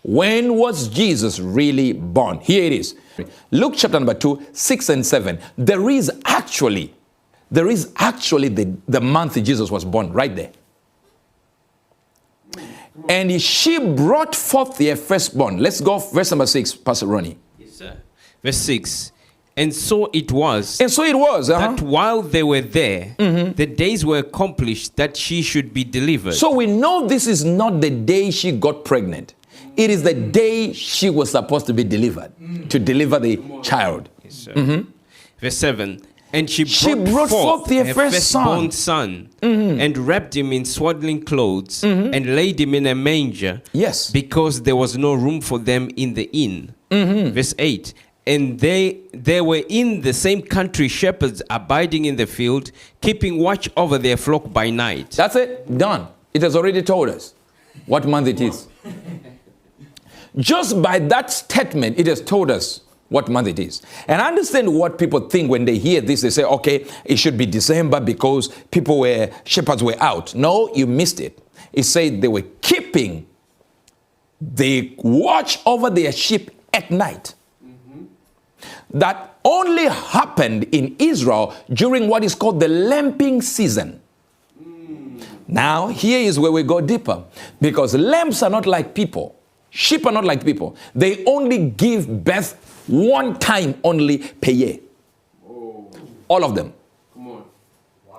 When was Jesus really born? Here it is. Luke chapter number 2, 6 and 7. There is actually the month Jesus was born right there. And she brought forth their firstborn. Let's go verse number 6, Pastor Ronnie. Yes, sir. Verse 6. And so it was that while they were there, the days were accomplished that she should be delivered. So we know this is not the day she got pregnant. It is the day she was supposed to be delivered, to deliver the child. Yes, sir. Verse 7. And she brought forth their her firstborn son, and wrapped him in swaddling clothes, and laid him in a manger, yes, because there was no room for them in the inn. Verse 8. And they were in the same country shepherds abiding in the field, keeping watch over their flock by night. That's it. Done. It has already told us what month it is. Just by that statement, it has told us what month it is. And I understand what people think when they hear this. They say, okay, it should be December because shepherds were out. No, you missed it. It said they were keeping the watch over their sheep at night. That only happened in Israel during what is called the lambing season. Now, here is where we go deeper. Because lambs are not like people. Sheep are not like people. They only give birth one time only per year. All of them. Come on.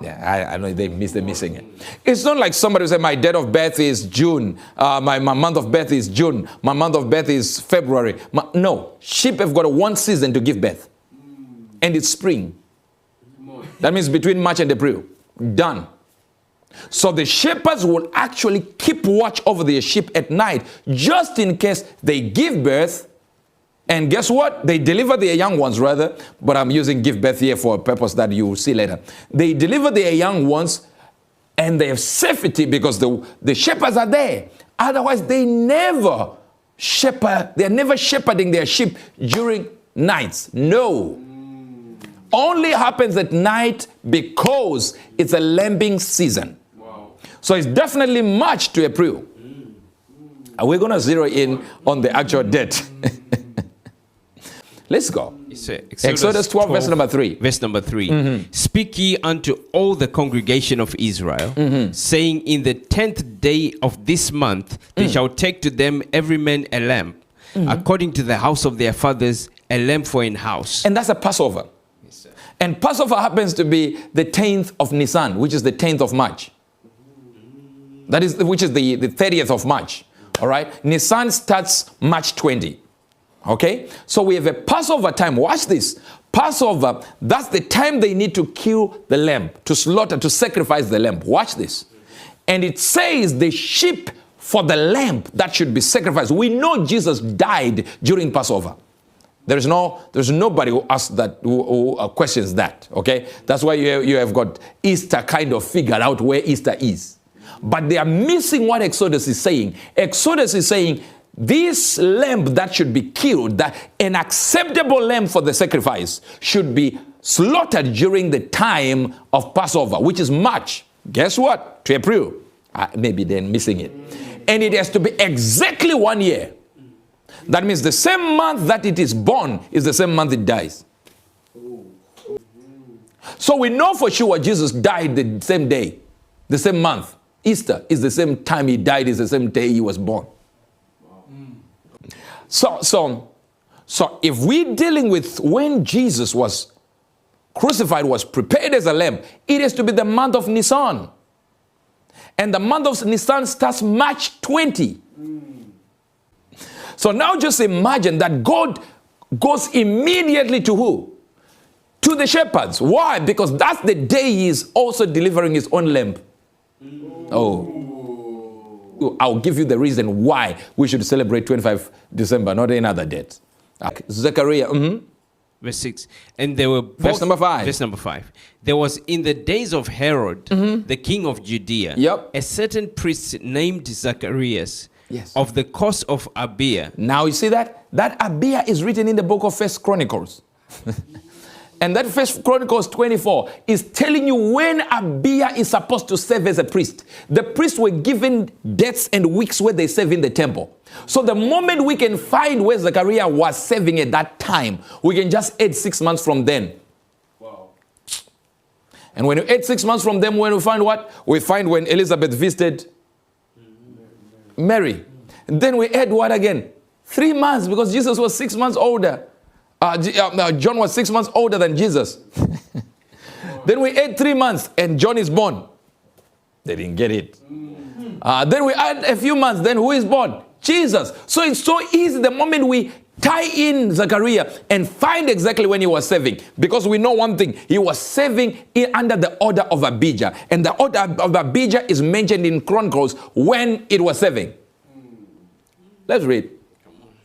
Yeah, I know they're missing it. It's not like somebody who said, my date of birth is June. My month of birth is June. My month of birth is February. No, sheep have got one season to give birth. And it's spring. That means between March and April. Done. So the shepherds will actually keep watch over their sheep at night, just in case they give birth. And guess what? They deliver their young ones, rather. But I'm using give birth here for a purpose that you will see later. They deliver their young ones, and they have safety because the shepherds are there. Otherwise, they never shepherd. They're never shepherding their sheep during nights. No. Only happens at night because it's a lambing season. Wow. So it's definitely March to April. And we're going to zero in on the actual date. Let's go. Exodus 12, verse number 3. Verse number 3. Speak ye unto all the congregation of Israel, saying, in the 10th day of this month, they shall take to them every man a lamb, according to the house of their fathers, a lamb for an house. And that's a Passover. Yes, sir. And Passover happens to be the 10th of Nisan, which is the 10th of March. That is, which is the 30th of March. All right. Nisan starts March 20. Okay. So we have a Passover time. Watch this. Passover, that's the time they need to kill the lamb, to slaughter, to sacrifice the lamb. Watch this. And it says the sheep for the lamb that should be sacrificed. We know Jesus died during Passover. There's nobody who asks that, who questions that. Okay. That's why you have got Easter kind of figured out where Easter is. But they are missing what Exodus is saying. Exodus is saying this lamb that should be killed, that an acceptable lamb for the sacrifice, should be slaughtered during the time of Passover, which is March. Guess what? To April. Maybe they're missing it. And it has to be exactly 1 year. That means the same month that it is born is the same month it dies. So we know for sure Jesus died the same day, the same month. Easter is the same time he died, is the same day he was born. So if we're dealing with when Jesus was crucified, was prepared as a lamb, it has to be the month of Nisan. And the month of Nisan starts March 20. So now just imagine that God goes immediately to who? To the shepherds. Why? Because that's the day he is also delivering his own lamb. Oh. I'll give you the reason why we should celebrate 25 December, not another date. Zechariah. Verse 6. And there were both, verse number 5. Verse number 5. There was in the days of Herod, the king of Judea, a certain priest named Zacharias, of the coast of Abia. Now you see that? That Abia is written in the book of 1 Chronicles. And that First Chronicles 24 is telling you when Abiah is supposed to serve as a priest. The priests were given dates and weeks where they serve in the temple. So the moment we can find where Zechariah was serving at that time, we can just add 6 months from then. Wow. And when you add 6 months from them, when we find what? We find when Elizabeth visited Mary. And then we add what again? 3 months, because Jesus was 6 months older. John was 6 months older than Jesus. Then we add 3 months and John is born. They didn't get it. Then we add a few months, then who is born? Jesus. So it's so easy the moment we tie in Zechariah and find exactly when he was serving. Because we know one thing, he was serving under the order of Abijah. And the order of Abijah is mentioned in Chronicles when it was serving. Let's read.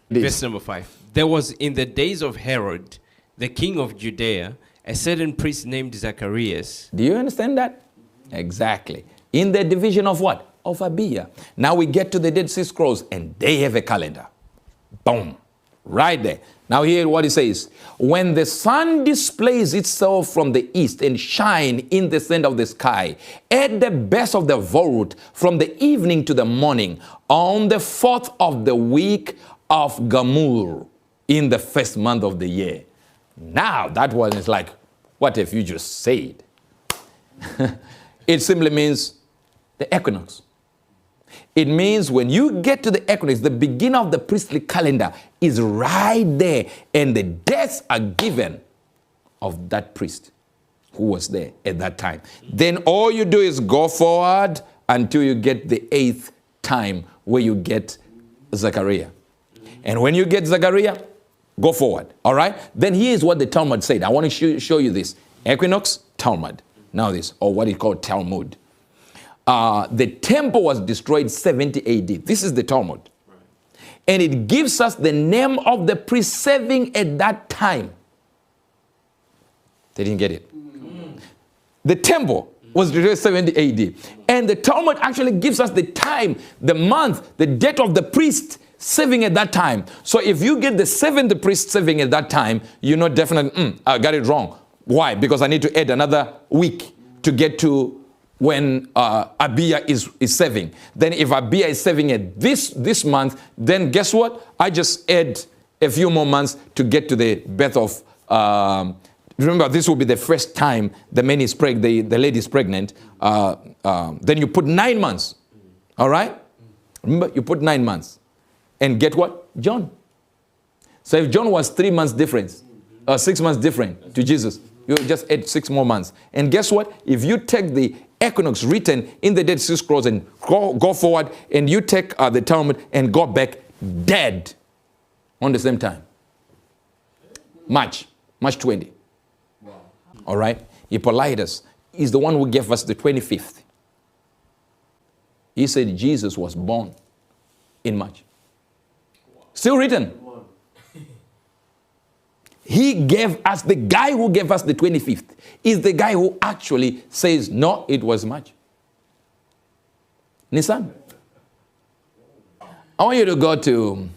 Verse number 5. There was in the days of Herod, the king of Judea, a certain priest named Zacharias. Do you understand that? Exactly. In the division of what? Of Abiah. Now we get to the Dead Sea Scrolls and they have a calendar. Boom. Right there. Now hear what it says. When the sun displays itself from the east and shine in the center of the sky, at the best of the vault, from the evening to the morning, on the 4th of the week of Gamur, in the first month of the year. Now that one is like, what have you just said? It simply means the equinox. It means when you get to the equinox, the beginning of the priestly calendar is right there, and the dates are given of that priest who was there at that time. Then all you do is go forward until you get the 8th time where you get Zechariah. And when you get Zechariah, go forward. All right? Then here's what the Talmud said. I want to show you this. Equinox, Talmud. Now this, or what is called Talmud. The temple was destroyed 70 AD. This is the Talmud. Right. And it gives us the name of the priest serving at that time. They didn't get it. The temple was destroyed 70 AD. And the Talmud actually gives us the time, the month, the date of the priest serving at that time. So if you get the 7th priest serving at that time, you know definitely, I got it wrong. Why? Because I need to add another week to get to when Abiah is serving. Then if Abiah is serving at this month, then guess what? I just add a few more months to get to the birth of, remember this will be the first time the man is the lady is pregnant. Then you put 9 months. All right? Remember, you put 9 months. And get what? John. So if John was 3 months difference, 6 months different to Jesus, you just add 6 more months. And guess what? If you take the equinox written in the Dead Sea Scrolls and go forward, and you take the Talmud and go back, dead on the same time. March 20. Wow. All right? Hippolytus is the one who gave us the 25th. He said Jesus was born in March. Still written. He gave us, the guy who gave us the 25th is the guy who actually says, no, it was March. Nisan. I want you to go to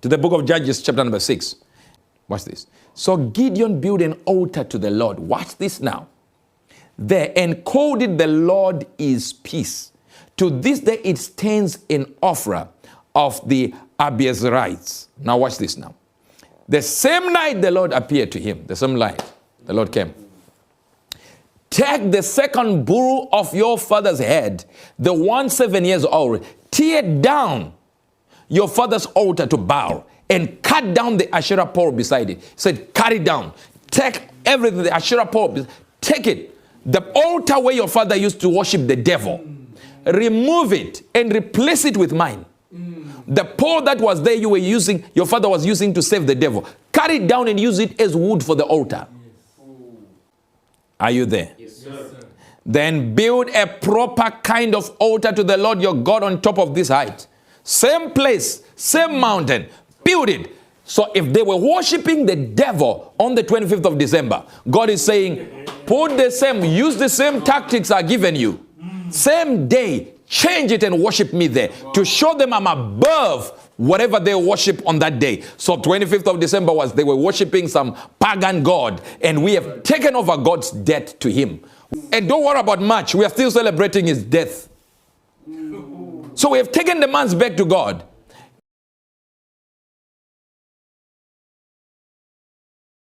the book of Judges, chapter number 6. Watch this. So Gideon built an altar to the Lord. Watch this now. There, and called it, the Lord is peace. To this day it stands in Ophrah of the Abiezrites. Now watch this now. The same night the Lord appeared to him. The same night the Lord came. Take the second bull of your father's head, the one 7 years old, tear down your father's altar to Baal, and cut down the Asherah pole beside it. He said, cut it down. Take everything, the Asherah pole, take it. The altar where your father used to worship the devil, remove it and replace it with mine. The pole that was there you were using, your father was using to save the devil. Cut it down and use it as wood for the altar. Yes. Are you there? Yes, sir. Then build a proper kind of altar to the Lord your God on top of this height. Same place, same mountain. Build it. So if they were worshiping the devil on the 25th of December, God is saying, use the same tactics I've given you. Same day, change it and worship me there to show them I'm above whatever they worship on that day. So 25th of December was they were worshiping some pagan god, and we have taken over God's death to him. And don't worry about March, we are still celebrating his death. So we have taken the man's back to God.